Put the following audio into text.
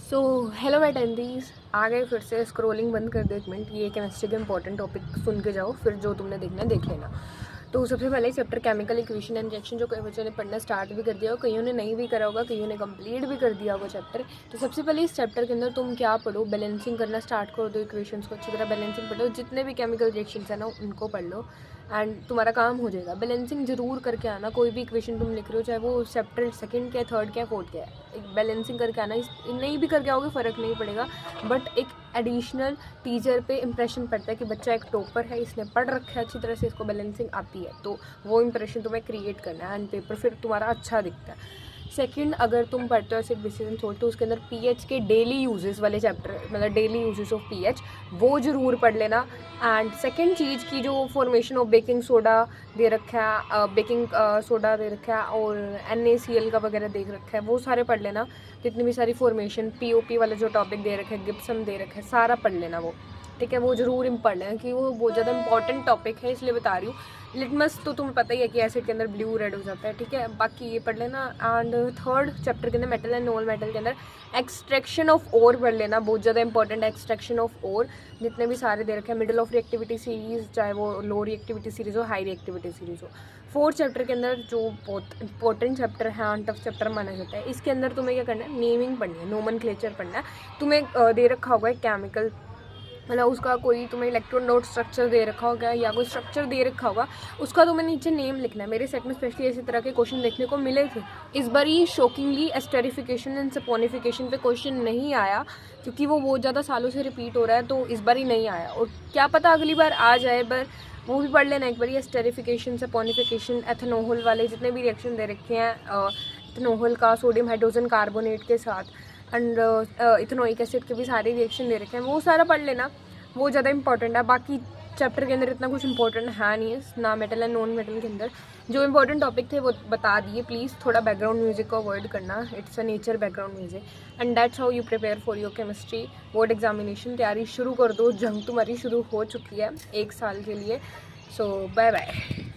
So hello my टेंथीज, आ गए फिर से। स्क्रॉलिंग बंद कर दो एक मिनट। ये केमिस्ट्री के इंपॉर्टेंट टॉपिक सुन के जाओ, फिर जो तुमने देखना है देख लेना। तो सबसे पहले chapter chemical equation and reaction, जो कई बच्चों ने पढ़ना स्टार्ट भी कर दिया हो, कईयों ने नहीं भी करा होगा, कईयों ने कंप्लीट भी कर दिया होगा चैप्टर। तो सबसे पहले इस चैप्टर के अंदर तुम क्या पढ़ो, बैलेंसिंग करना स्टार्ट कर दो। इक्वेशंस को अच्छी तरह बैलेंसिंग पढ़ो, जितने भी केमिकल रिएक्शंस है ना उनको पढ़ लो एंड तुम्हारा काम हो जाएगा। बैलेंसिंग जरूर करके आना, कोई भी इक्वेशन तुम लिख रहे हो, चाहे वो चैप्टर सेकंड का है, थर्ड का है, फोर्थ का है, एक बैलेंसिंग करके आना। इस नहीं भी करके आओगे फ़र्क नहीं पड़ेगा, बट एक एडिशनल टीचर पे इंप्रेशन पड़ता है कि बच्चा एक टॉपर है, इसने पढ़ रखा है अच्छी तरह से, इसको बैलेंसिंग आती है। तो वो इंप्रेशन तुम्हें क्रिएट करना है एंड पेपर फिर तुम्हारा अच्छा दिखता है। सेकंड, अगर तुम पढ़ते हो एसिड बेसिस एंड सोल्ट, तो उसके अंदर पीएच के डेली यूजेस वाले चैप्टर, मतलब डेली यूजेस ऑफ पीएच, वो जरूर पढ़ लेना। एंड सेकंड चीज़ की जो फॉर्मेशन ऑफ बेकिंग सोडा दे रखा है, बेकिंग सोडा दे रखा है और NaCl का वगैरह देख रखा है, वो सारे पढ़ लेना। जितनी भी सारी फॉर्मेशन, POP वाला जो टॉपिक दे रखा है, गिब्सम दे रखा है, सारा पढ़ लेना वो, ठीक है। वो जरूर पढ़ लेना कि वो बहुत ज़्यादा इंपॉर्टेंट टॉपिक है, इसलिए बता रही हूँ। लिटमस तो तुम्हें पता ही है कि एसिड के अंदर ब्लू रेड हो जाता है, ठीक है। बाकी ये पढ़ लेना। एंड थर्ड चैप्टर के अंदर मेटल एंड नॉन मेटल के अंदर एक्सट्रैक्शन ऑफ ओर पढ़ लेना, बहुत ज़्यादा इंपॉर्टेंट है एक्सट्रैक्शन ऑफ ओर। जितने भी सारे दे रखे हैं, मिडल ऑफ रिएक्टिविटी सीरीज, चाहे वो लो रिएक्टिविटी सीरीज हो, हाई रिएक्टिविटी सीरीज हो। फोर्थ चैप्टर के अंदर जो बहुत इंपॉर्टेंट चैप्टर है, टफ चैप्टर माना जाता है, इसके अंदर तुम्हें क्या करना है, नेमिंग पढ़नी है, नोमेनक्लेचर पढ़ना है। तुम्हें दे रखा होगा केमिकल, मतलब उसका कोई तुम्हें इलेक्ट्रोनोड स्ट्रक्चर दे रखा होगा या कोई स्ट्रक्चर दे रखा होगा, उसका तुम्हें नीचे नेम लिखना है। मेरे सेट में स्पेशली इसी तरह के क्वेश्चन देखने को मिले थे। इस बार ये शॉकिंगली एस्टेरिफिकेशन एंड सपोनिफिकेशन पे क्वेश्चन नहीं आया, क्योंकि वो बहुत ज़्यादा सालों से रिपीट हो रहा है, तो इस बार ही नहीं आया। और क्या पता अगली बार आ जाए, पर वो भी पढ़ लेना एक बार। एस्टेरिफिकेशन, सपोनिफिकेशन, एथेनॉल वाले जितने भी रिएक्शन दे रखे हैं, एथेनॉल का सोडियम हाइड्रोजन कार्बोनेट के साथ एंड इथेनोइक एसिड के भी सारे रिएक्शन दे रखे हैं, वो सारा पढ़ लेना, वो ज़्यादा इंपॉर्टेंट है। बाकी चैप्टर के अंदर इतना कुछ इंपॉर्टेंट है नहीं है ना, मेटल एंड नॉन मेटल के अंदर जो इंपॉर्टेंट टॉपिक थे वो बता दिए। प्लीज़ थोड़ा बैकग्राउंड म्यूजिक को अवॉइड करना, it's a nature background music. And that's how you prepare for your chemistry board examination. तैयारी शुरू कर दो, जंग तुम्हारी शुरू हो चुकी है 1 साल के लिए। सो बाय बाय।